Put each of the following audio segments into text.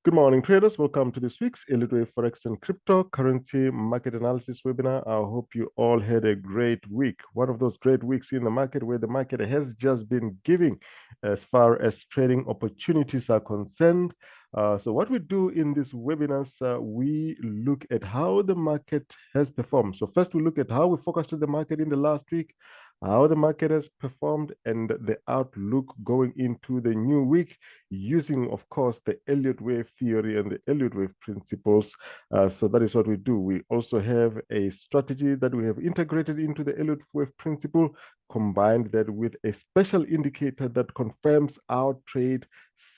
Good morning, traders. Welcome to this week's ELLIOTTWAVE Forex and Cryptocurrency Market Analysis webinar. I hope you all had a great week. One of those great weeks in the market where the market has just been giving as far as trading opportunities are concerned. So what we do in these webinars, we look at how the market has performed. So first we look at how we focused on the market in the last week, how the market has performed, and the outlook going into the new week, using, of course, the Elliott wave theory and the Elliott wave principles. So that is what we do. We also have a strategy that we have integrated into the Elliott wave principle, combined that with a special indicator that confirms our trade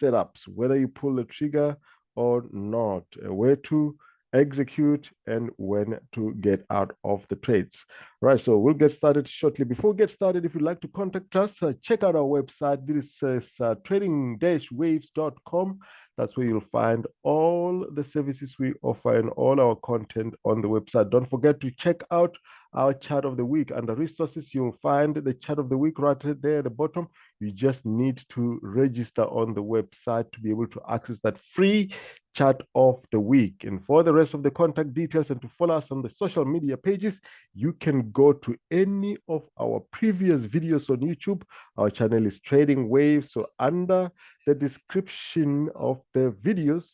setups, whether you pull the trigger or not, where to execute and when to get out of the trades. Right, so we'll get started shortly. Before we get started, if you'd like to contact us, check out our website. This is trading-waves.com. That's where you'll find all the services we offer and all our content on the website. Don't forget to check out our chart of the week. Under resources, you'll find the chart of the week right there at the bottom. You just need to register on the website to be able to access that free chart of the week. And for the rest of the contact details and to follow us on the social media pages, you can go to any of our previous videos on YouTube. Our channel is Trading Waves. So under the description of the videos,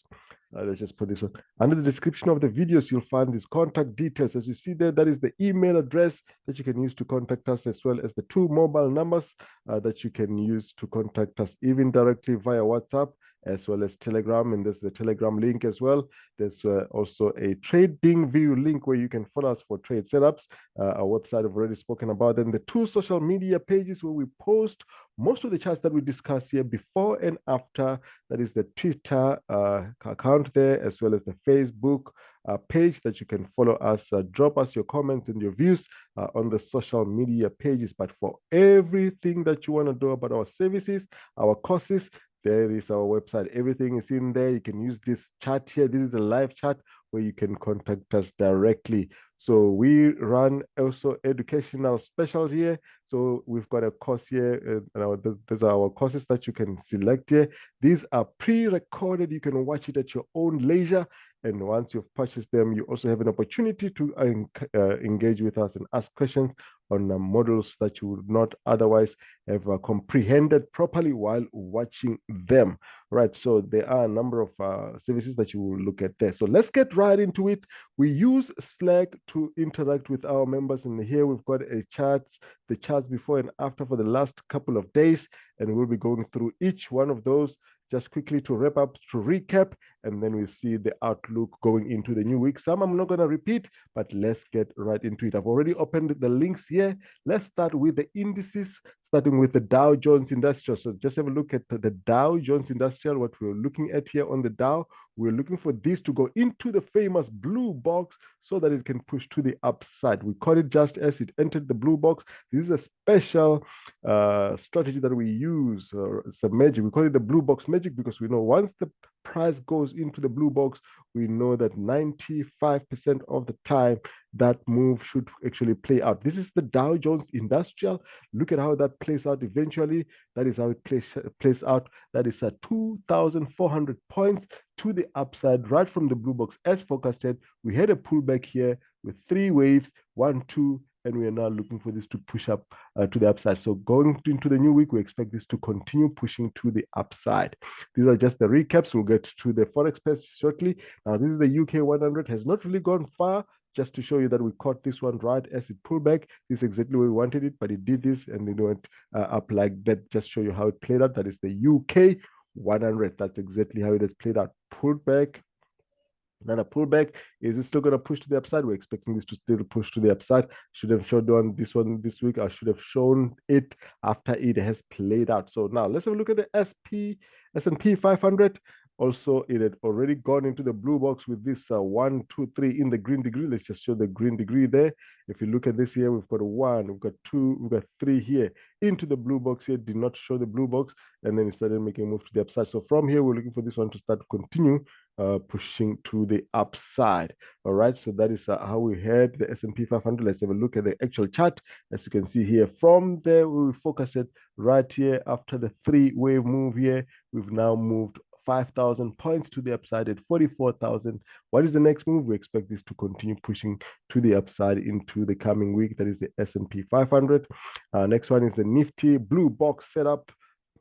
let's just put this one. Under the description of the videos, you'll find these contact details. As you see there, that is the email address that you can use to contact us, as well as the 2 mobile numbers that you can use to contact us, even directly via WhatsApp, as well as Telegram. And there's the Telegram link as well. There's also a trading view link where you can follow us for trade setups. Our website, I've already spoken about. And the 2 social media pages where we post most of the charts that we discuss here before and after. That is the Twitter account there, as well as the Facebook page that you can follow us. Drop us your comments and your views on the social media pages. But for everything that you want to know about our services, our courses, there is our website. Everything is in there. You can use this chat here. This is a live chat where you can contact us directly. So we run also educational specials here. So we've got a course here. These are our courses that you can select here. These are pre-recorded. You can watch it at your own leisure. And once you've purchased them, you also have an opportunity to engage with us and ask questions on models that you would not otherwise have comprehended properly while watching them. Right, so there are a number of services that you will look at there. So let's get right into it. We use Slack to interact with our members, and here we've got the charts before and after for the last couple of days, and we'll be going through each one of those just quickly to wrap up, to recap, and then we'll see the outlook going into the new week. Some I'm not going to repeat, but let's get right into it. I've already opened the links here. Let's start with the indices, starting with the Dow Jones Industrial. So just have a look at the Dow Jones Industrial. What we're looking at here on the Dow, we're looking for this to go into the famous blue box so that it can push to the upside. We caught it just as it entered the blue box. This is a special strategy that we use. It's a magic. We call it the blue box magic because we know once the price goes into the blue box, we know that 95% of the time that move should actually play out. This is the Dow Jones Industrial. Look at how that plays out eventually. That is how it plays out. That is at 2,400 points to the upside right from the blue box as forecasted. We had a pullback here with 3 waves, 1, 2, and we are now looking for this to push up to the upside. So going into the new week, we expect this to continue pushing to the upside. These are just the recaps. We'll get to the Forex pairs shortly. Now, this is the UK 100. Has not really gone far, just to show you that we caught this one right as it pulled back. This is exactly where we wanted it, but it did this and it went up like that. Just show you how it played out. That is the UK 100. That's exactly how it has played out. Pulled back. Then a pullback. Is it still going to push to the upside? We're expecting this to still push to the upside. Should have showed on this one this week. I should have shown it after it has played out. So now let's have a look at the S&P 500. Also, it had already gone into the blue box with this 1, 2, 3 in the green degree. Let's just show the green degree there. If you look at this here, we've got 1, we've got 2, we've got 3 here into the blue box here. Did not show the blue box, and then it started making a move to the upside. So from here, we're looking for this one to start continue pushing to the upside. All right, so that is how we had the S&P 500. Let's have a look at the actual chart. As you can see here, from there we focus it right here after the 3-wave move here. We've now moved 5,000 points to the upside at 44,000. What is the next move? We expect this to continue pushing to the upside into the coming week. That is the S&P 500. Next one is the Nifty blue box setup.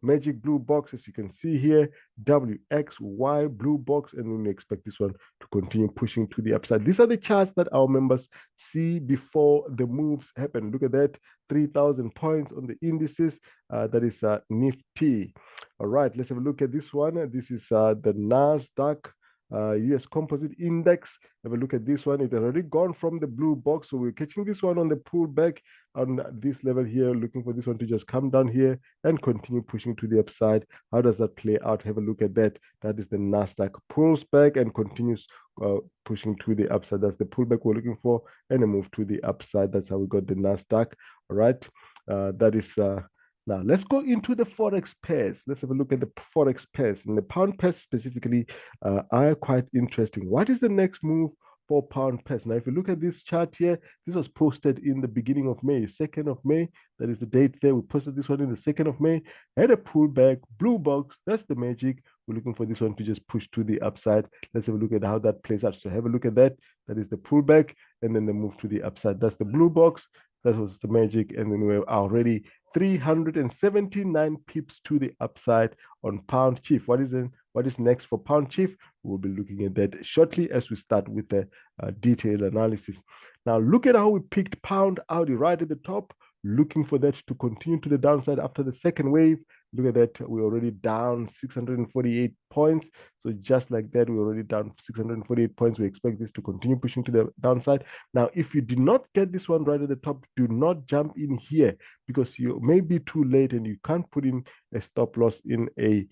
Magic blue box, as you can see here, WXY blue box, and we expect this one to continue pushing to the upside. These are the charts that our members see before the moves happen. Look at that, 3,000 points on the indices. That is Nifty. All right, let's have a look at this one. This is the NASDAQ US Composite Index. Have a look at this one. It has already gone from the blue box, so we're catching this one on the pullback on this level here, looking for this one to just come down here and continue pushing to the upside. How does that play out? Have a look at that. That is the NASDAQ pulls back and continues pushing to the upside. That's the pullback we're looking for, and a move to the upside. That's how we got the NASDAQ. All right. That is now let's go into the Forex pairs. Let's have a look at the Forex pairs. And the pound pairs specifically are quite interesting. What is the next move for pound pairs? Now, if you look at this chart here, this was posted in the beginning of May, 2nd of May. That is the date there. We posted this one in the 2nd of May. Had a pullback, blue box. That's the magic. We're looking for this one to just push to the upside. Let's have a look at how that plays out. So have a look at that. That is the pullback, and then the move to the upside. That's the blue box. That was the magic, and then we're already 379 pips to the upside on pound chief. What is next for pound chief? We'll be looking at that shortly as we start with the detailed analysis. Now look at how we picked pound Audi right at the top, looking for that to continue to the downside after the second wave. Look at that, we're already down 648 points. So just like that, we're already down 648 points. We expect this to continue pushing to the downside. Now, if you did not get this one right at the top, do not jump in here, because you may be too late and you can't put in a stop loss in a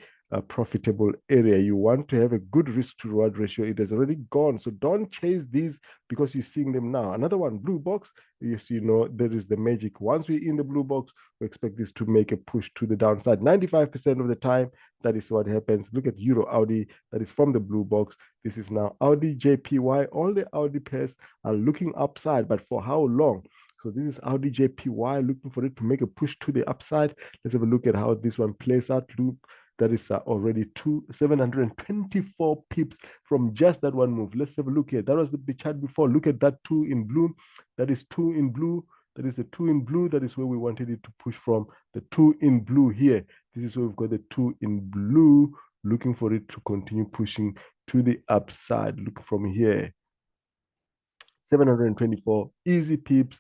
profitable area. You want to have a good risk to reward ratio. It has already gone. So don't chase these because you're seeing them now. Another one, blue box. Yes, you know, there is the magic. Once we're in the blue box, we expect this to make a push to the downside. 95% of the time, that is what happens. Look at Euro Audi. That is from the blue box. This is now Audi JPY. All the Audi pairs are looking upside, but for how long? So this is Audi JPY, looking for it to make a push to the upside. Let's have a look at how this one plays out. Look, that is already 724 pips from just that one move. Let's have a look here. That was the chart before. Look at that 2 in blue. That is 2 in blue. That is the 2 in blue. That is where we wanted it to push from. The 2 in blue here. This is where we've got the 2 in blue, looking for it to continue pushing to the upside. Look from here. 724 easy pips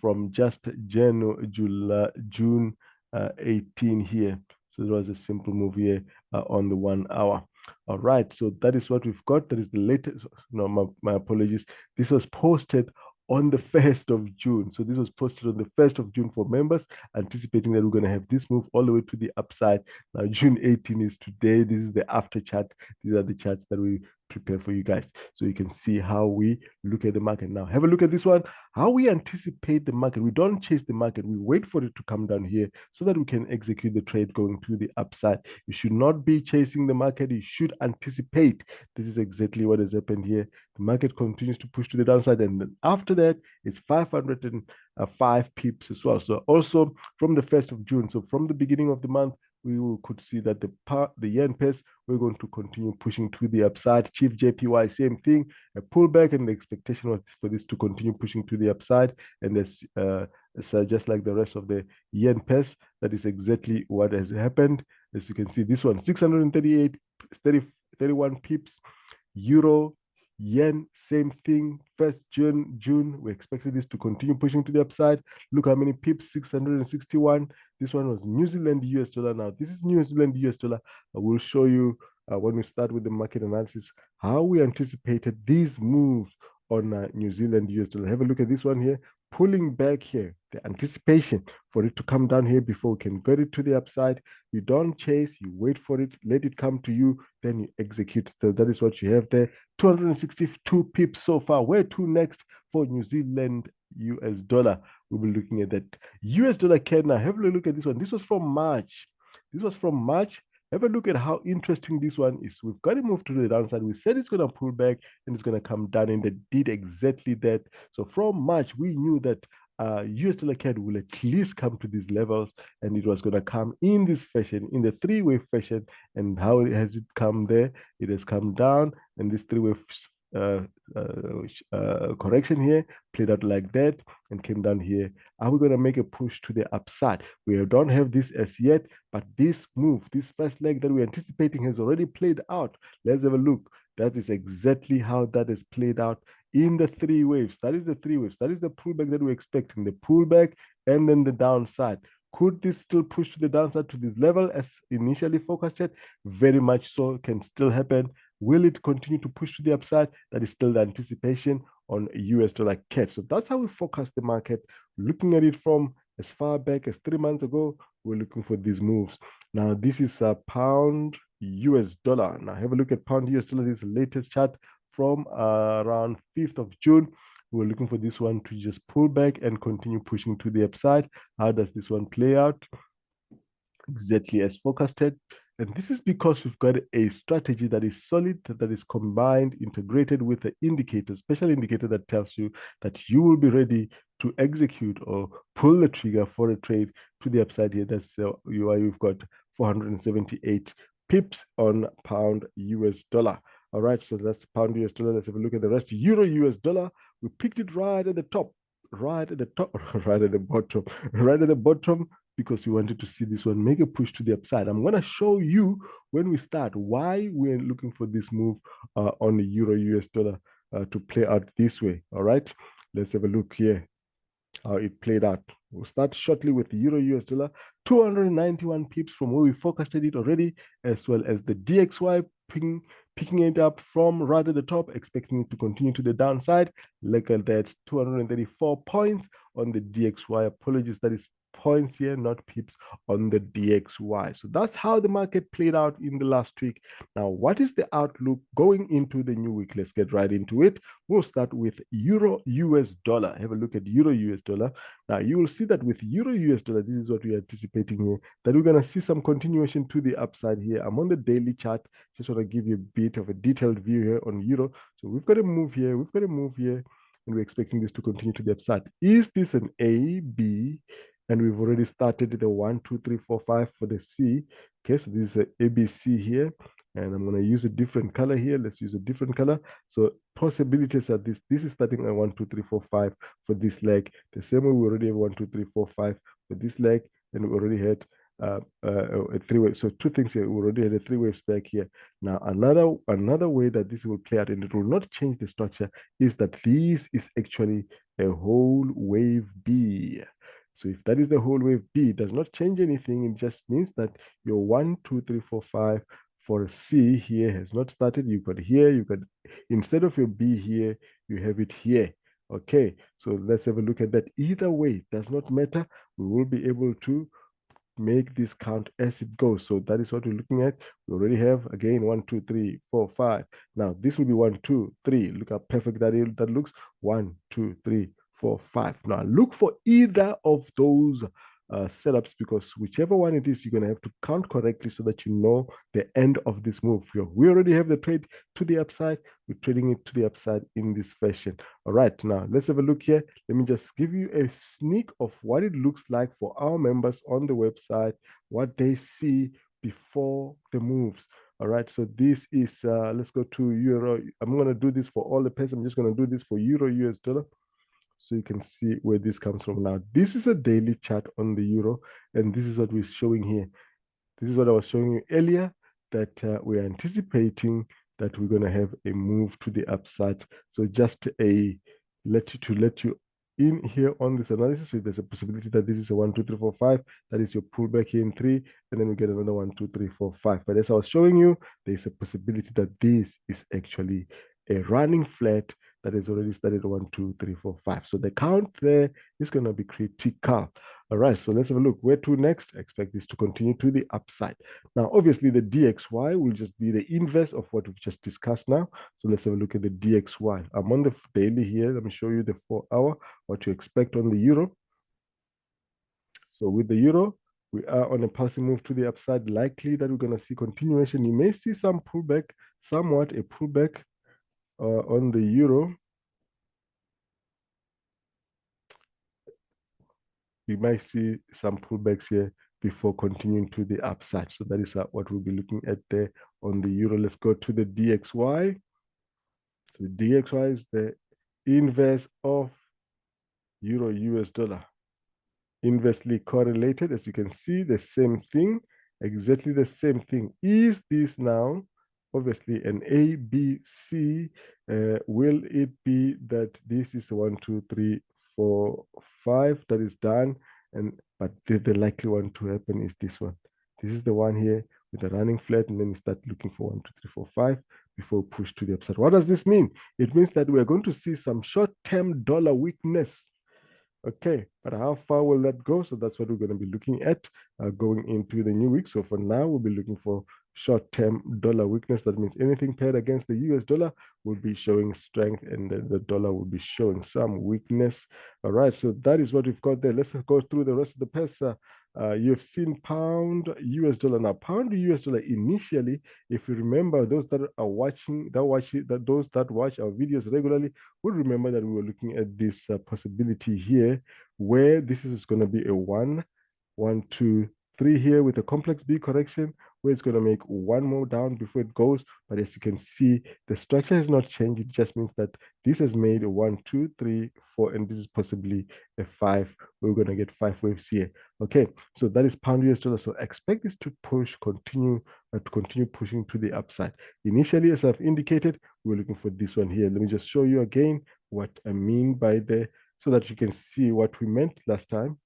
from just June 18 here. So it was a simple move here on the 1 hour. All right, so that is what we've got. That is the latest. No, my apologies. This was posted on the 1st of June. So this was posted on the 1st of June for members, anticipating that we're going to have this move all the way to the upside. Now, June 18 is today. This is the after chart. These are the charts that we prepare for you guys, so you can see how we look at the market. Now have a look at this one, how we anticipate the market. We don't chase the market, we wait for it to come down here so that we can execute the trade going to the upside. You should not be chasing the market, you should anticipate. This is exactly what has happened here. The market continues to push to the downside, and then after that it's 505 pips as well. So also from the 1st of June, so from the beginning of the month, we could see that the yen pairs, we're going to continue pushing to the upside. Chief JPY, same thing, a pullback, and the expectation was for this to continue pushing to the upside. And that's just like the rest of the yen pairs, that is exactly what has happened. As you can see, this one 638, 31 pips. Euro, yen, same thing. 1st June, we expected this to continue pushing to the upside. Look how many pips, 661. This one was New Zealand US dollar. Now this is New Zealand US dollar. I will show you when we start with the market analysis how we anticipated these moves on New Zealand US dollar. Have a look at this one here, pulling back here, the anticipation for it to come down here before we can get it to the upside. You don't chase, you wait for it, let it come to you, then you execute. So that is what you have there. 262 pips so far. Where to next for New Zealand US dollar? We'll be looking at that. US dollar CAD. Now have a look at this one. This was from March. Have a look at how interesting this one is. We've got to move to the downside. We said it's going to pull back and it's going to come down, and it did exactly that. So from March, we knew that US dollar CAD will at least come to these levels, and it was going to come in this fashion, in the three-wave fashion. And how has it come there? It has come down, and this three-wave uh, correction here played out like that and came down here. Are we going to make a push to the upside? We don't have this as yet, but this move, this first leg that we're anticipating has already played out. Let's have a look. That is exactly how that is played out in the three waves. That is the three waves. That is the pullback that we're expecting, the pullback and then the downside. Could this still push to the downside to this level as initially forecasted? Very much so, can still happen. Will it continue to push to the upside? That is still the anticipation on US dollar CAD. So that's how we forecast the market. Looking at it from as far back as 3 months ago, we're looking for these moves. Now, this is a pound US dollar. Now, have a look at pound US dollar. This is the latest chart from around 5th of June. We're looking for this one to just pull back and continue pushing to the upside. How does this one play out? Exactly as forecasted. And this is because we've got a strategy that is solid, that is combined, integrated with an indicator, special indicator that tells you that you will be ready to execute or pull the trigger for a trade to the upside here. That's why you've got 478 pips on pound US dollar. All right, so that's pound US dollar. Let's have a look at the rest. Euro US dollar. We picked it right at the top, right at the top, right at the bottom, right at the bottom, because we wanted to see this one make a push to the upside. I'm going to show you when we start why we're looking for this move on the Euro US dollar to play out this way. All right, let's have a look here how it played out. We'll start shortly with the Euro US dollar, 291 pips from where we forecasted it already, as well as the DXY picking it up from right at the top, expecting it to continue to the downside. Look at that, 234 points on the DXY. Apologies, that is points here, not pips on the DXY. So that's how the market played out in the last week. Now, what is the outlook going into the new week? Let's get right into it. We'll start with Euro US dollar. Have a look at Euro US dollar. Now, you will see that with Euro US dollar, this is what we're anticipating here, that we're going to see some continuation to the upside here. I'm on the daily chart. Just want to give you a bit of a detailed view here on Euro. So we've got a move here. We've got a move here, and we're expecting this to continue to the upside. Is this an A, B? And we've already started the 1, 2, 3, 4, 5 for the C. Okay, so this is a ABC here. And I'm going to use a different color here. Let's use a different color. So possibilities are this. This is starting at 1, 2, 3, 4, 5 for this leg. The same way we already have 1, 2, 3, 4, 5 for this leg. And we already had a three-way. So two things here. We already had a three-way stack here. Now, another way that this will play out, and it will not change the structure, is that this is actually a whole wave B. So if that is the whole wave B, it does not change anything. It just means that your 1, 2, 3, 4, 5 for C here has not started. You got here, you got, instead of your B here, you have it here. Okay, so let's have a look at that. Either way, it does not matter. We will be able to make this count as it goes. So that is what we're looking at. We already have, again, 1, 2, 3, 4, 5. Now, this will be 1, 2, 3. Look how perfect that looks. 1, 2, 3, 4, 5. Now, look for either of those setups, because whichever one it is, you're going to have to count correctly so that you know the end of this move. We already have the trade to the upside. We're trading it to the upside in this fashion. All right, now let's have a look here. Let me just give you a sneak of what it looks like for our members on the website, what they see before the moves. All right, so this is, let's go to Euro. I'm going to do this for all the pairs. I'm just going to do this for Euro US dollar, so you can see where this comes from. Now, this is a daily chart on the Euro, and this is what we're showing here. This is what I was showing you earlier, that we're anticipating that we're going to have a move to the upside. So just let you in here on this analysis. So there's a possibility that this is a 1, 2, 3, 4, 5. That is your pullback here in 3, and then we get another 1, 2, 3, 4, 5. But as I was showing you, there's a possibility that this is actually a running flat that has already started 1, 2, 3, 4, 5. So the count there is going to be critical. All right, so let's have a look. Where to next? I expect this to continue to the upside. Now, obviously, the DXY will just be the inverse of what we've just discussed now. So let's have a look at the DXY. I'm on the daily here. Let me show you the 4-hour, what to expect on the Euro. So with the Euro, we are on a pulsing move to the upside. Likely that we're going to see continuation. You may see some pullback, somewhat a pullback on the Euro. we might see some pullbacks here before continuing to the upside. So that is what we'll be looking at there on the euro. Let's go to the DXY. So the DXY is the inverse of euro US dollar. Inversely correlated, as you can see, the same thing, exactly the same thing. Is this now obviously an A, B, C? Will it be that this is 1, 2, 3, 4, 5 that is done? But the likely one to happen is this one. This is the one here with a running flat, and then you start looking for 1, 2, 3, 4, 5 before push to the upside. What does this mean? It means that we are going to see some short-term dollar weakness. Okay, but how far will that go? So that's what we're going to be looking at going into the new week. So for now, we'll be looking for short-term dollar weakness. That means anything paired against the US dollar will be showing strength, and the dollar will be showing some weakness. All right, so that is what we've got there. Let's go through the rest of the pairs. You've seen pound US dollar. Now, pound US dollar initially, if you remember, those that are watching, those that watch our videos regularly would remember that we were looking at this possibility here, where this is going to be a 1, 1, 2, 3 here with a complex B correction, where it's going to make one more down before it goes. But as you can see, the structure has not changed. It just means that this has made a 1, 2, 3, 4, and this is possibly a 5. We're going to get 5 waves here. Okay, so that is pound US dollar. So expect this to continue pushing to the upside. Initially, as I've indicated, we're looking for this one here. Let me just show you again what I mean by so that you can see what we meant last time.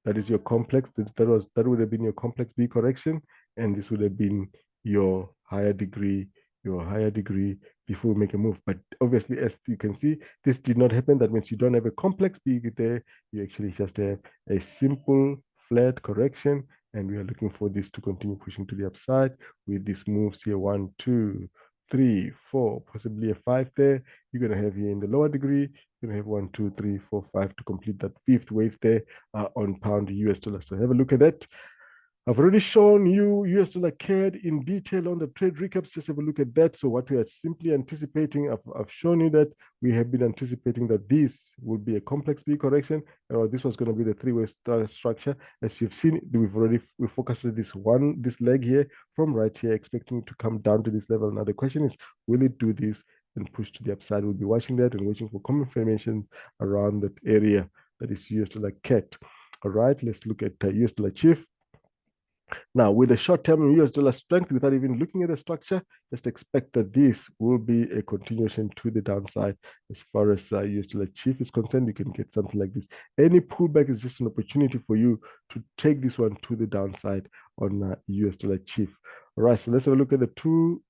That is your complex. That would have been your complex B correction, and this would have been your higher degree before we make a move. But obviously, as you can see, this did not happen. That means you don't have a complex B there. You actually just have a simple flat correction, and we are looking for this to continue pushing to the upside with these moves here: 1, 2, 3, 4, possibly a 5 there. You're going to have here in the lower degree, you're going to have 1, 2, 3, 4, 5 to complete that 5th wave there on pound US dollar. So have a look at that. I've already shown you US dollar CAD in detail on the trade recaps. Just have a look at that. So what we are simply anticipating, I've shown you that we have been anticipating that this would be a complex B correction, or this was going to be the three-way structure. As you've seen, we focused on this leg here from right here, expecting it to come down to this level. Now the question is, will it do this and push to the upside? We'll be watching that and waiting for confirmation around that area that is US dollar CAD. All right, let's look at US dollar chief. Now, with the short-term US dollar strength, without even looking at the structure, just expect that this will be a continuation to the downside. As far as US dollar chief is concerned, you can get something like this. Any pullback is just an opportunity for you to take this one to the downside on US dollar chief. All right, so let's have a look at the two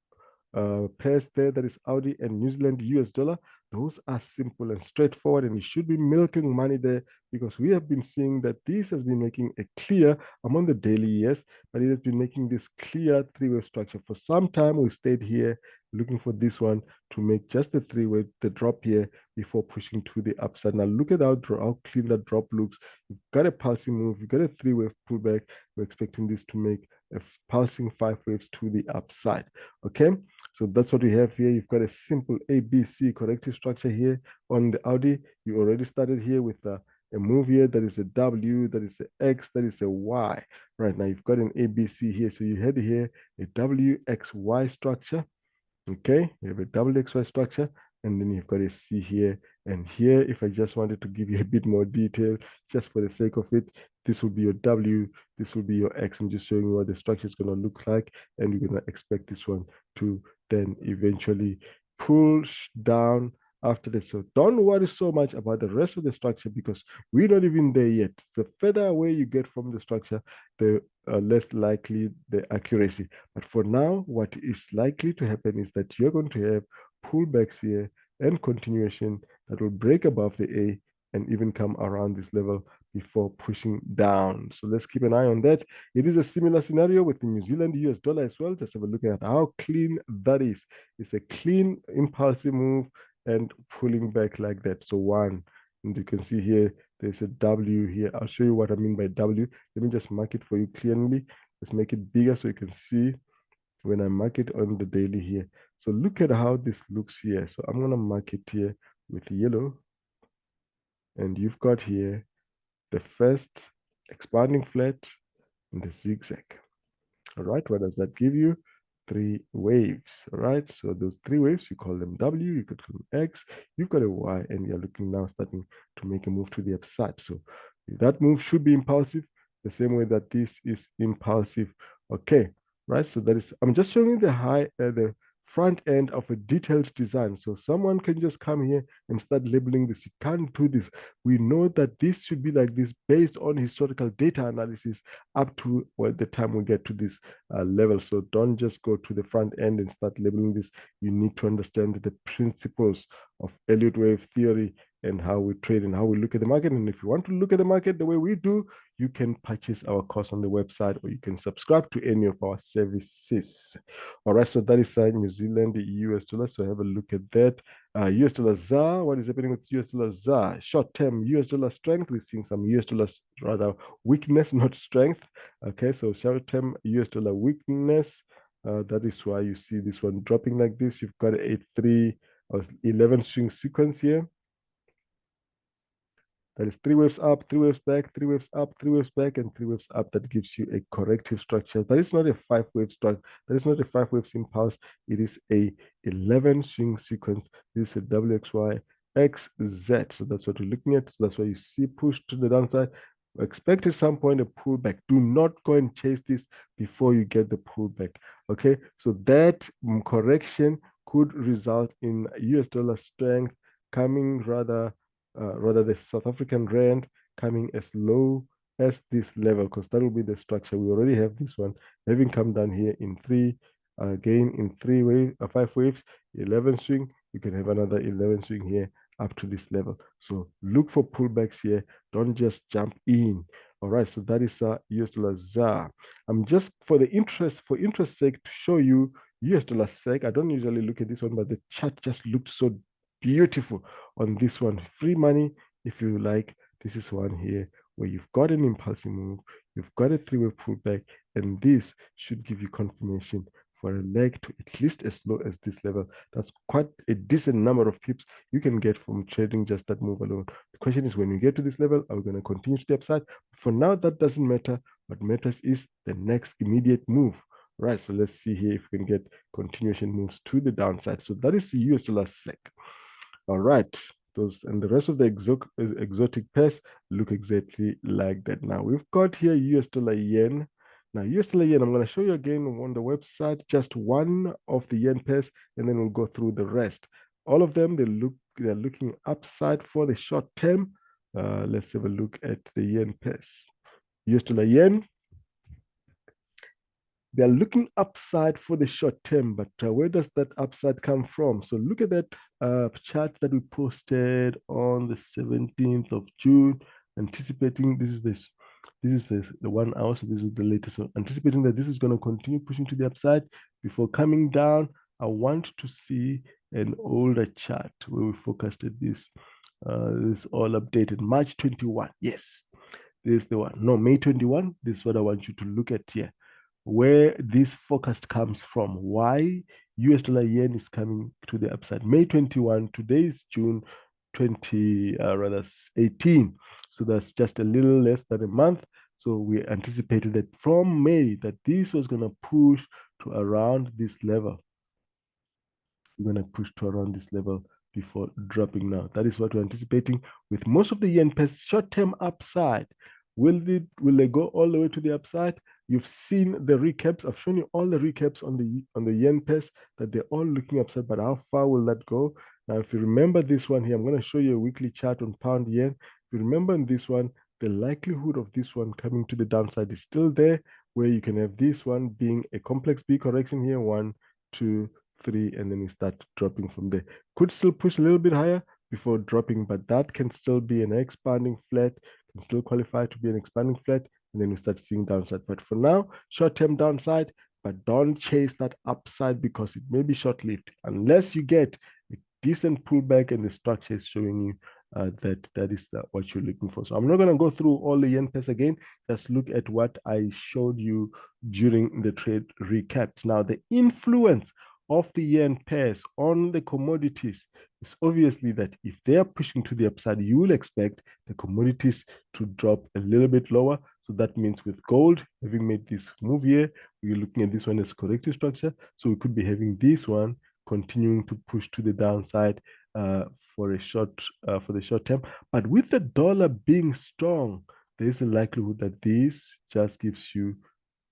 pairs there, that is Audi and New Zealand US dollar. Those are simple and straightforward, and you should be milking money there, because we have been seeing that this has been making a clear, I'm on the daily, yes, but it has been making this clear three-wave structure. For some time, we stayed here looking for this one to make just the three-wave, the drop here before pushing to the upside. Now look at how clean that drop looks. You've got a pulsing move, you've got a three-wave pullback. We're expecting this to make a pulsing 5 waves to the upside. Okay, so that's what we have here. You've got a simple ABC corrective structure here on the Audi. You already started here with a move here that is a W, that is an X, that is a Y. Right now, you've got an ABC here. So you had here a WXY structure. Okay, you have a WXY structure, and then you've got a C here. And here, if I just wanted to give you a bit more detail, just for the sake of it, this will be your W, this will be your X. I'm just showing you what the structure is going to look like, and you're going to expect this one to then eventually push down after this. So don't worry so much about the rest of the structure, because we're not even there yet. The further away you get from the structure, the less likely the accuracy. But for now, what is likely to happen is that you're going to have pullbacks here and continuation that will break above the A and even come around this level before pushing down. So let's keep an eye on that. It is a similar scenario with the New Zealand US dollar as well. Just have a look at how clean that is. It's a clean, impulsive move and pulling back like that. So one, and you can see here, there's a W here. I'll show you what I mean by W. Let me just mark it for you clearly. Let's make it bigger so you can see when I mark it on the daily here. So look at how this looks here. So I'm going to mark it here with yellow. And you've got here the first expanding flat, and the zigzag. All right, what does that give you? 3 waves. All right, so those 3 waves, you call them W, you could call them X, you've got a Y, and you're looking now starting to make a move to the upside. So that move should be impulsive, the same way that this is impulsive. Okay, right? So that is, I'm just showing you the front end of a detailed design. So someone can just come here and start labeling this. You can't do this. We know that this should be like this based on historical data analysis up to the time we get to this level. So don't just go to the front end and start labeling this. You need to understand the principles of Elliott wave theory and how we trade and how we look at the market. And if you want to look at the market the way we do, you can purchase our course on the website, or you can subscribe to any of our services. All right, so that is New Zealand, the US dollar. So have a look at that. US dollar ZAR, what is happening with US dollar ZAR? Short-term US dollar strength, we're seeing some US dollar rather weakness, not strength. Okay, so short-term US dollar weakness. That is why you see this one dropping like this. You've got a 3 or 11 string sequence here. That is 3 waves up, 3 waves back, 3 waves up, 3 waves back, and 3 waves up. That gives you a corrective structure. That is not a 5-wave structure. That is not a 5-wave impulse. It is a 11 string sequence. This is a WXYXZ. So that's what we're looking at. So that's why you see push to the downside. Expect at some point a pullback. Do not go and chase this before you get the pullback. Okay, so that correction could result in US dollar strength coming rather the South African rand coming as low as this level, because that will be the structure. We already have this one having come down here in 3, again in 3 waves, 5 waves, 11 swing. You can have another 11 swing here up to this level. So look for pullbacks here. Don't just jump in. All right, so that is US dollar ZAR. I'm just for interest sake to show you US dollar SEC. I don't usually look at this one, but the chart just looked so beautiful on this one. Free money, if you like. This is one here where you've got an impulsive move, you've got a 3-way pullback, and this should give you confirmation for a leg to at least as low as this level. That's quite a decent number of pips you can get from trading just that move alone. The question is, when you get to this level, are we going to continue to the upside? For now, that doesn't matter. What matters is the next immediate move. Right, so let's see here if we can get continuation moves to the downside. So that is the US dollar SEC. All right, those and the rest of the exotic pairs look exactly like that. Now we've got here US dollar yen. Now US dollar yen, I'm going to show you again on the website just one of the yen pairs, and then we'll go through the rest. All of them, they're looking upside for the short term. Let's have a look at the yen pairs. US dollar yen, they're looking upside for the short term, but where does that upside come from? So look at that chart that we posted on the 17th of June, anticipating this is the 1 hour, so this is the latest. So anticipating that this is going to continue pushing to the upside before coming down. I want to see an older chart where we forecasted this. This is all updated March 21. Yes, this is the one. No, May 21. This is what I want you to look at here, where this forecast comes from, why US dollar yen is coming to the upside. May 21, today is June 20, rather 18. So that's just a little less than a month. So we anticipated that from May that this was going to push to around this level. We're going to push to around this level before dropping now. That is what we're anticipating with most of the yen pairs. Short-term upside. Will they go all the way to the upside? You've seen the recaps. I've shown you all the recaps on the yen pairs that they're all looking upside, but how far will that go? Now, if you remember this one here, I'm going to show you a weekly chart on pound yen. If you remember in this one, the likelihood of this one coming to the downside is still there, where you can have this one being a complex B correction here, 1, 2, 3, and then we start dropping from there. Could still push a little bit higher before dropping, but that can still be an expanding flat, can still qualify to be an expanding flat, and then we start seeing downside. But for now, short-term downside, but don't chase that upside because it may be short-lived unless you get a decent pullback and the structure is showing you that is what you're looking for. So I'm not going to go through all the yen pairs again. Just look at what I showed you during the trade recaps. Now, the influence of the yen pairs on the commodities It's obviously that if they are pushing to the upside, you will expect the commodities to drop a little bit lower. So that means with gold having made this move here, we're looking at this one as corrective structure. So we could be having this one continuing to push to the downside for the short term. But with the dollar being strong, there is a likelihood that this just gives you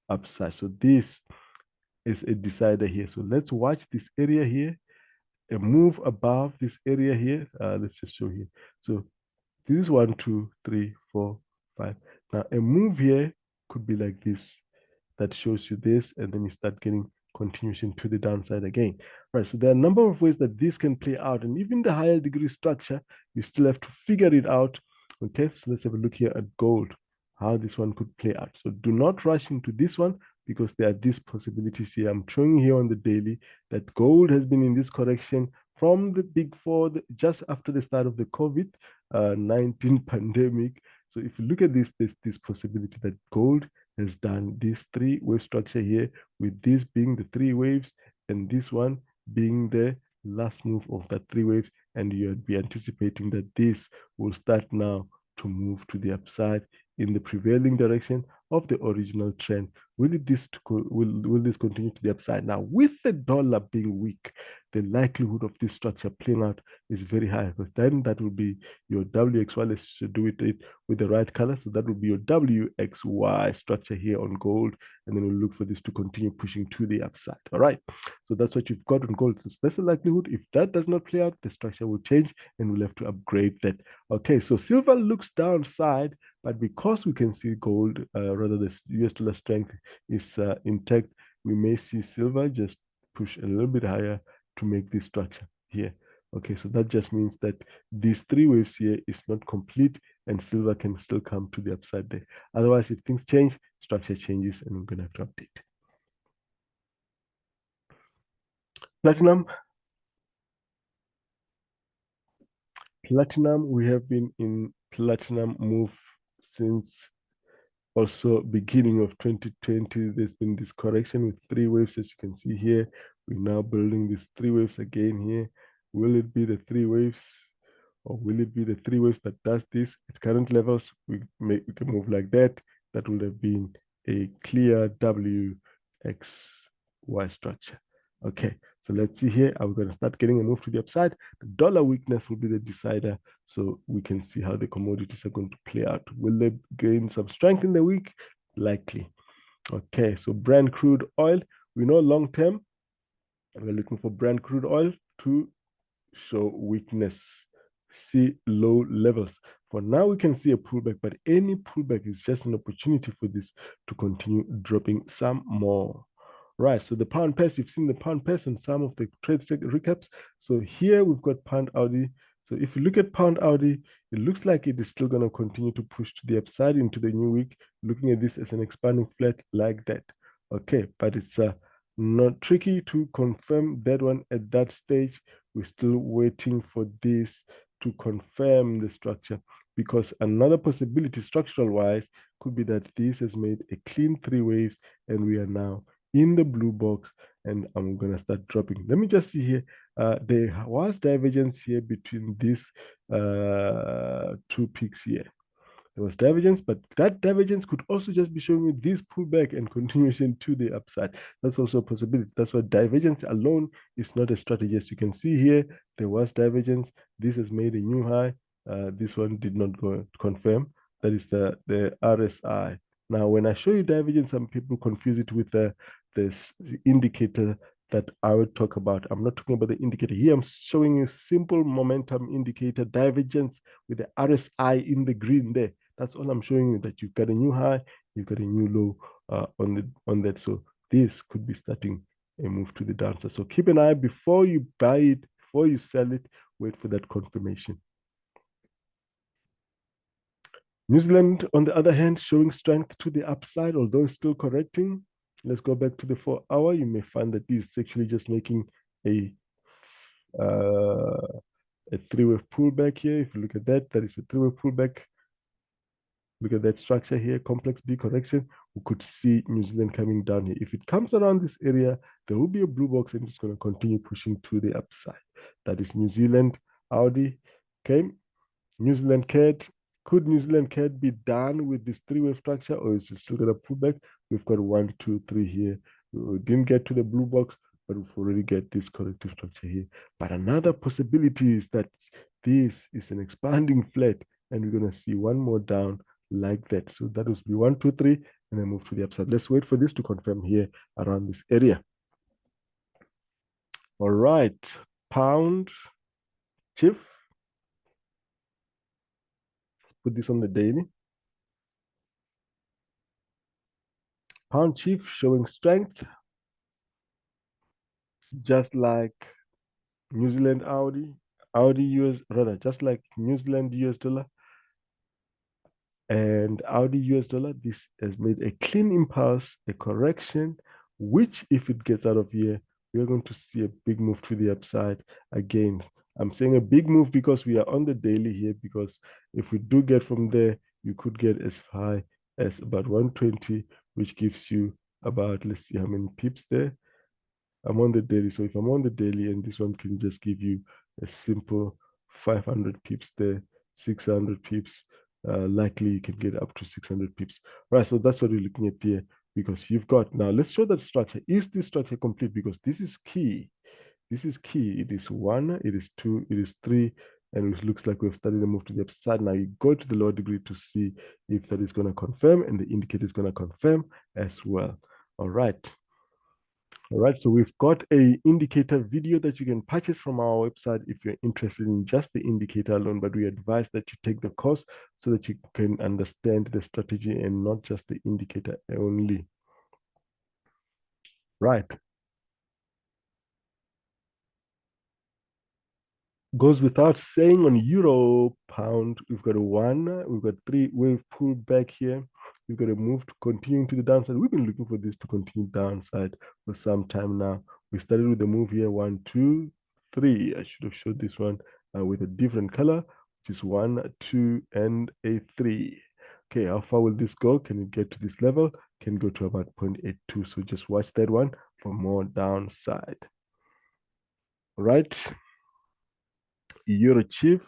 upside. So this is a decider here. So let's watch this area here, a move above this area here. Let's just show here. So this is 1, 2, 3, 4, 5. Now a move here could be like this, that shows you this, and then you start getting continuation to the downside again. Right, so there are a number of ways that this can play out, and even the higher degree structure, you still have to figure it out. Okay, so let's have a look here at gold, how this one could play out. So do not rush into this one, because there are these possibilities here. I'm showing here on the daily that gold has been in this correction from the big four just after the start of the COVID-19 pandemic. So if you look at this, there's this possibility that gold has done this three-wave structure here, with this being the three waves and this one being the last move of that three waves, and you'd be anticipating that this will start now to move to the upside in the prevailing direction of the original trend. Will this continue to the upside? Now, with the dollar being weak, the likelihood of this structure playing out is very high, because then that will be your WXY. Let's do it with the right color. So that will be your WXY structure here on gold, and then we'll look for this to continue pushing to the upside. All right. So that's what you've got on gold. So that's the likelihood. If that does not play out, the structure will change, and we'll have to upgrade that. Okay. So silver looks downside, but because we can see gold, rather the US dollar strength is intact, we may see silver just push a little bit higher to make this structure here. Okay, so that just means that these three waves here is not complete, and silver can still come to the upside there. Otherwise, if things change, structure changes, and we're going to have to update. Platinum, we have been in platinum move since also beginning of 2020. There's been this correction with three waves, as you can see here. We're now building these three waves again here. Will it be the three waves, or will it be the three waves that does this? At current levels, we can move like that. That would have been a clear WXY structure. Okay, so let's see here. Are we going to start getting a move to the upside? The dollar weakness will be the decider, so we can see how the commodities are going to play out. Will they gain some strength in the week? Likely. Okay, so Brent crude oil, we know long term, we're looking for Brent crude oil to show weakness, see low levels. For now, we can see a pullback, but any pullback is just an opportunity for this to continue dropping some more. Right, so the pound pairs, you've seen the pound pairs and some of the trade recaps. So here we've got pound Audi. So if you look at pound Audi, it looks like it is still going to continue to push to the upside into the new week, looking at this as an expanding flat like that. Okay, but it's not tricky to confirm that one at that stage. We're still waiting for this to confirm the structure, because another possibility structural wise could be that this has made a clean three waves, and we are now in the blue box, and I'm going to start dropping. Let me just see here. There was divergence here between these two peaks here. There was divergence, but that divergence could also just be showing you this pullback and continuation to the upside. That's also a possibility. That's why divergence alone is not a strategy. As you can see here, there was divergence. This has made a new high. This one did not go confirm. That is the RSI. Now, when I show you divergence, some people confuse it with this indicator that I would talk about. I'm not talking about the indicator here. I'm showing you simple momentum indicator divergence with the RSI in the green there. That's all I'm showing you, that you've got a new high, you've got a new low on that. So this could be starting a move to the downside. So keep an eye before you buy it, before you sell it, wait for that confirmation. New Zealand, on the other hand, showing strength to the upside, although still correcting. Let's go back to the 4-hour. You may find that this is actually just making a three-wave pullback here. If you look at that, that is a three-wave pullback. Look at that structure here, complex B correction. We could see New Zealand coming down here. If it comes around this area, there will be a blue box, and it's going to continue pushing to the upside. That is New Zealand, Audi. Okay, New Zealand CAD. Could New Zealand CAD be done with this three-wave structure, or is it still going to pull back? We've got 1, 2, 3 here. We didn't get to the blue box, but we've already got this corrective structure here. But another possibility is that this is an expanding flat, and we're going to see one more down like that. So that will be 1, 2, 3, and then move to the upside. Let's wait for this to confirm here around this area. All right, pound, chief. Put this on the daily. Pound chief showing strength, just like New Zealand Audi US, rather, just like New Zealand US dollar and Audi US dollar. This has made a clean impulse, a correction, which if it gets out of here, we're going to see a big move to the upside again. I'm saying a big move because we are on the daily here, because if we do get from there, you could get as high as about 120, which gives you about, let's see how many pips there. I'm on the daily. So if I'm on the daily, and this one can just give you a simple 500 pips there, 600 pips, likely you can get up to 600 pips. Right, so that's what we're looking at here, because you've got, now let's show that structure. Is this structure complete? Because this is key. This is key. It is 1, it is 2, it is 3, and it looks like we've started to move to the upside. Now you go to the lower degree to see if that is going to confirm, and the indicator is going to confirm as well. All right. All right, so we've got a indicator video that you can purchase from our website if you're interested in just the indicator alone, but we advise that you take the course so that you can understand the strategy and not just the indicator only. Right. Goes without saying on euro pound, we've got a 1, we've got 3 wave pull back here. We've got a move to continue to the downside. We've been looking for this to continue downside for some time now. We started with the move here, 1, 2, 3. I should have showed this one with a different color, which is 1, 2, and a 3. Okay, how far will this go? Can it get to this level? Can go to about 0.82. So just watch that one for more downside. All right. Euro chief.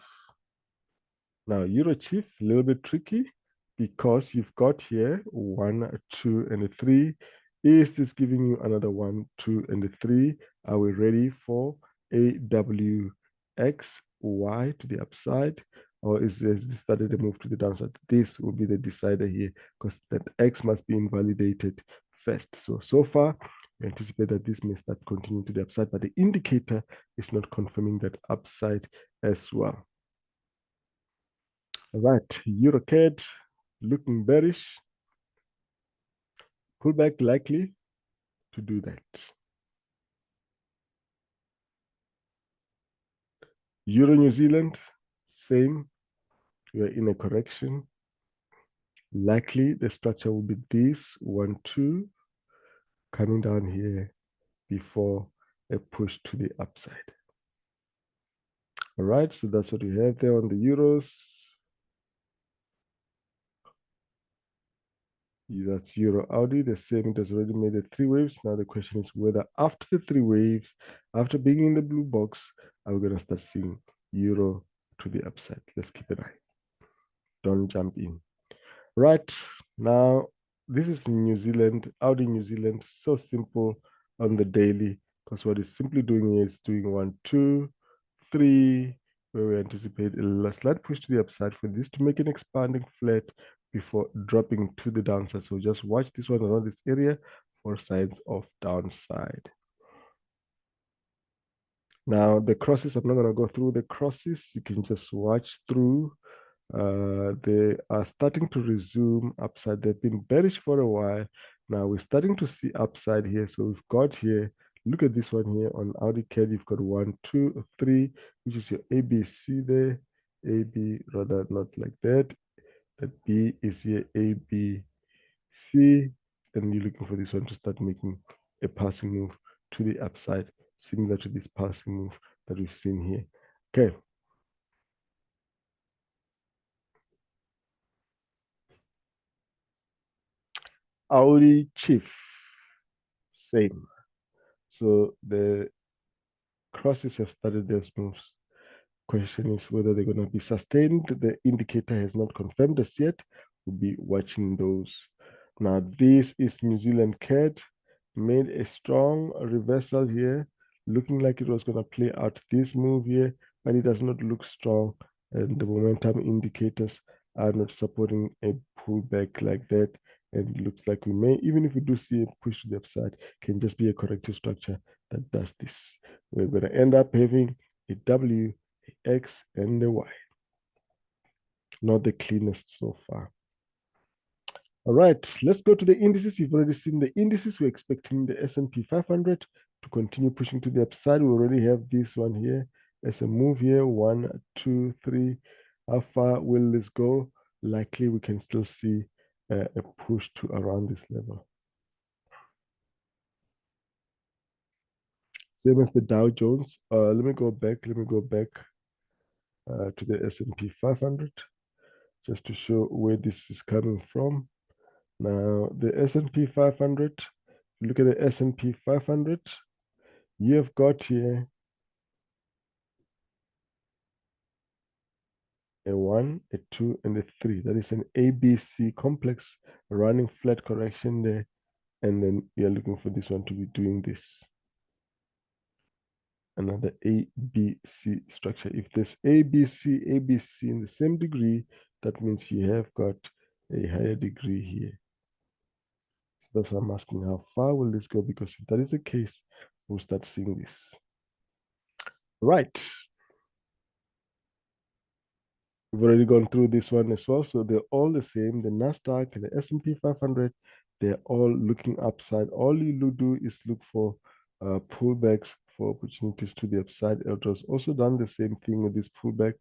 Now, Euro chief, a little bit tricky because you've got here 1, 2, and a 3. Is this giving you another 1, 2, and a 3? Are we ready for a WXY to the upside? Or is this started to move to the downside? This will be the decider here, because that X must be invalidated first. So far, we anticipate that this may start continuing to the upside, but the indicator is not confirming that upside as well. All right, EuroCAD looking bearish. Pullback likely to do that. Euro New Zealand, same. We are in a correction. Likely the structure will be this 1, 2, coming down here before a push to the upside. All right, so that's what we have there on the euros. That's Euro Audi, the same. It has already made the 3 waves. Now the question is whether after the 3 waves, after being in the blue box, are we going to start seeing Euro to the upside? Let's keep an eye. Don't jump in. Right, now this is New Zealand, Audi New Zealand. So simple on the daily, because what it's simply doing is doing 1, 2, 3, where we anticipate a slight push to the upside for this to make an expanding flat before dropping to the downside. So just watch this one around this area for signs of downside. Now the crosses, I'm not going to go through the crosses. You can just watch through. They are starting to resume upside. They've been bearish for a while. Now we're starting to see upside here. So we've got here, look at this one here on Audi CAD. You've got 1, 2, 3, which is your ABC there. AB, rather not like that. That B is here, ABC. Then you're looking for this one to start making a passing move to the upside, similar to this passing move that we've seen here. Okay. Audi Chief, same. So the crosses have started those moves. Question is whether they're going to be sustained. The indicator has not confirmed us yet. We'll be watching those. Now, this is New Zealand CAD. Made a strong reversal here, looking like it was going to play out this move here, but it does not look strong. And the momentum indicators are not supporting a pullback like that. And it looks like we may, even if we do see a push to the upside, can just be a corrective structure that does this. We're going to end up having a W, a X, and a Y. Not the cleanest so far. All right, let's go to the indices. You've already seen the indices. We're expecting the S&P 500 to continue pushing to the upside. We already have this one here as a move here. 1, 2, 3. How far will this go? Likely we can still see a push to around this level. Same as the Dow Jones. Let me go back to the S&P 500 just to show where this is coming from. Now, the S&P 500, if you look at the S&P 500, you have got here a 1, a 2, and a 3. That is an ABC complex running flat correction there. And then you're looking for this one to be doing this. Another ABC structure. If there's ABC in the same degree, that means you have got a higher degree here. So that's why I'm asking how far will this go, because if that is the case, we'll start seeing this. Right. We've already gone through this one as well. So they're all the same. The Nasdaq and the S&P 500, they're all looking upside. All you do is look for pullbacks for opportunities to the upside. It was also done the same thing with this pullback.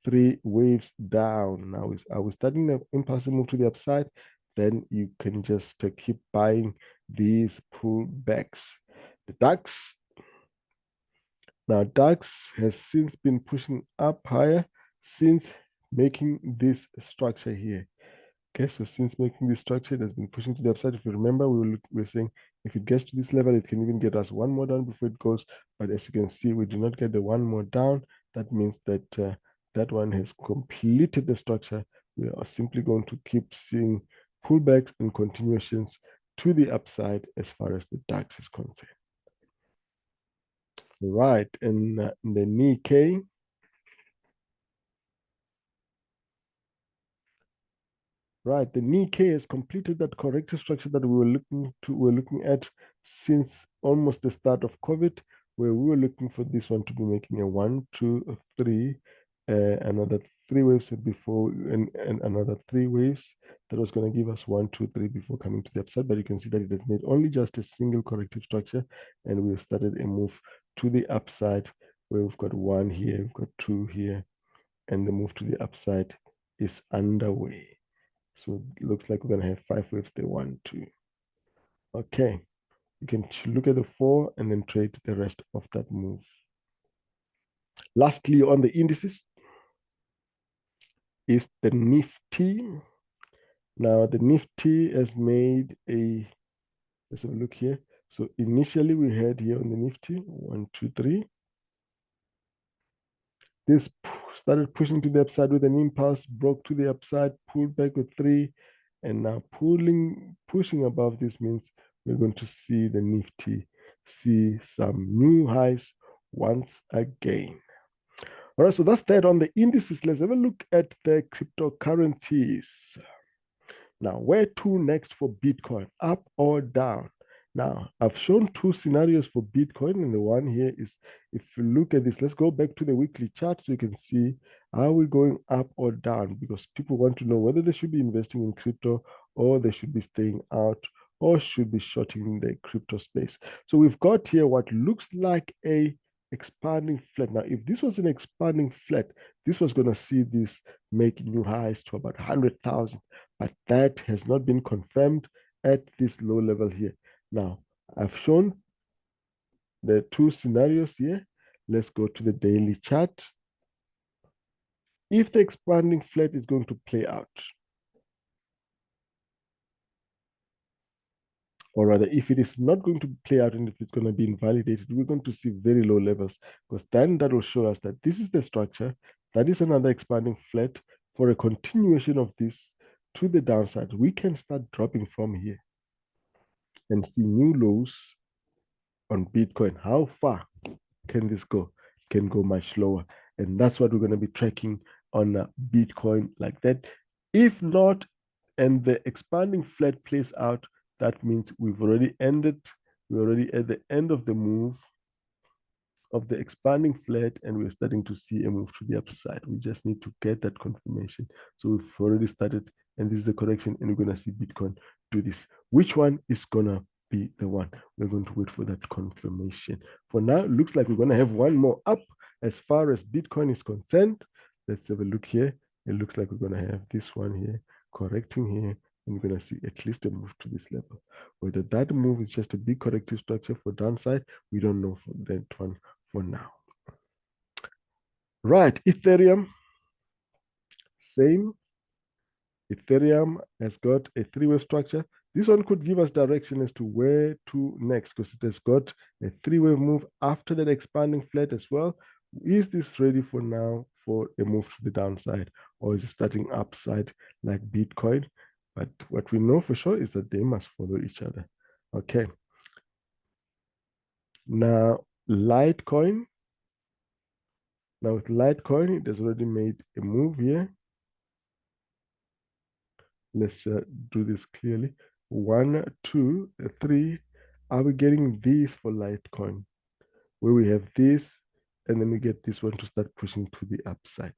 3 waves down. Now, are we starting an impulsive move to the upside? Then you can just keep buying these pullbacks. The DAX. Now, DAX has since been pushing up higher since making this structure here. Okay, so since making this structure, it has been pushing to the upside. If you remember, we were saying if it gets to this level, it can even get us one more down before it goes. But as you can see, we do not get the one more down. That means that that one has completed the structure. We are simply going to keep seeing pullbacks and continuations to the upside as far as the DAX is concerned. Right, and the Nikkei. Right, the Nikkei has completed that corrective structure that we were looking at since almost the start of COVID, where we were looking for this one to be making a 1, 2, 3, another 3 waves before, and another 3 waves. That was going to give us 1, 2, 3 before coming to the upside. But you can see that it has made only just a single corrective structure, and we've started a move to the upside, where we've got 1 here, we've got 2 here, and the move to the upside is underway. So it looks like we're going to have 5 waves there, 1, 2. Okay, you can look at the 4 and then trade the rest of that move. Lastly, on the indices is the Nifty. Now, the Nifty has made a, let's have a look here. So initially we had here on the Nifty, 1, 2, 3. This started pushing to the upside with an impulse, broke to the upside, pulled back with 3, and now pushing above this means we're going to see the Nifty see some new highs once again. All right, so that's that on the indices. Let's have a look at the cryptocurrencies. Now, where to next for Bitcoin, up or down? Now, I've shown 2 scenarios for Bitcoin, and the one here is, if you look at this, let's go back to the weekly chart so you can see, are we going up or down? Because people want to know whether they should be investing in crypto or they should be staying out or should be shorting the crypto space. So we've got here what looks like a expanding flat. Now, if this was an expanding flat, this was going to see this make new highs to about 100,000, but that has not been confirmed at this low level here. Now, I've shown the 2 scenarios here. Let's go to the daily chart. If the expanding flat is going to play out, or rather, if it is not going to play out and if it's going to be invalidated, we're going to see very low levels, because then that will show us that this is the structure, that is another expanding flat for a continuation of this to the downside. We can start dropping from here and see new lows on Bitcoin. How far can this go? It can go much lower. And that's what we're going to be tracking on Bitcoin like that. If not, and the expanding flat plays out, that means we've already ended. We're already at the end of the move of the expanding flat, and we're starting to see a move to the upside. We just need to get that confirmation. So we've already started, and this is the correction, and we're going to see Bitcoin do this. Which one is going to be the one? We're going to wait for that confirmation. For now, it looks like we're going to have one more up as far as Bitcoin is concerned. Let's have a look here. It looks like we're going to have this one here correcting here, and we're going to see at least a move to this level. Whether that move is just a big corrective structure for downside, we don't know for that one for now. Right, Ethereum, same. Ethereum has got a three-way structure. This one could give us direction as to where to next, because it has got a three-way move after that expanding flat as well. Is this ready for now for a move to the downside, or is it starting upside like Bitcoin? But what we know for sure is that they must follow each other. Okay. Now, Litecoin. Now with Litecoin, it has already made a move here. Let's do this clearly. 1, 2, 3. Are we getting these for Litecoin? Where we have this, and then we get this one to start pushing to the upside.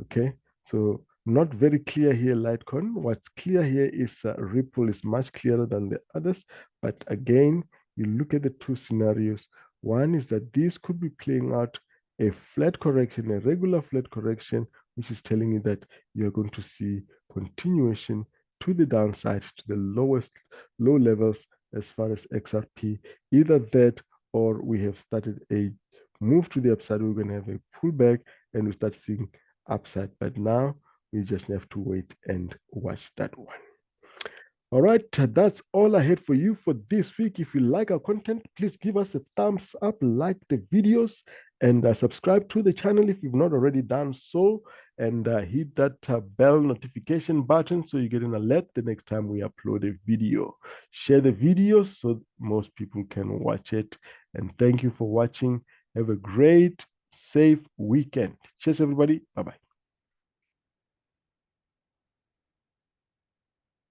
Okay, so not very clear here, Litecoin. What's clear here is Ripple is much clearer than the others. But again, you look at the two scenarios. One is that this could be playing out a flat correction, a regular flat correction, which is telling you that you're going to see continuation to the downside, to the lowest low levels as far as XRP. Either that, or we have started a move to the upside. We're going to have a pullback and we start seeing upside. But now we just have to wait and watch that one. All right, that's all I had for you for this week. If you like our content, please give us a thumbs up, like the videos, and subscribe to the channel if you've not already done so. And hit that bell notification button so you get an alert the next time we upload a video. Share the video so most people can watch it. And thank you for watching. Have a great, safe weekend. Cheers, everybody. Bye-bye.